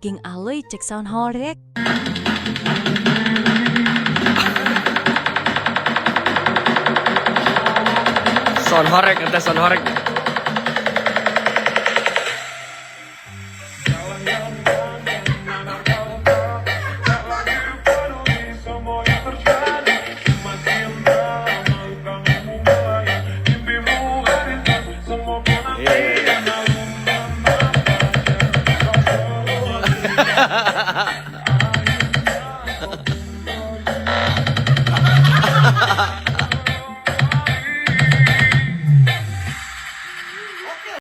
saking aleuy cek saon horek. Sound horek, ente sound horek. Iya, iya, iya.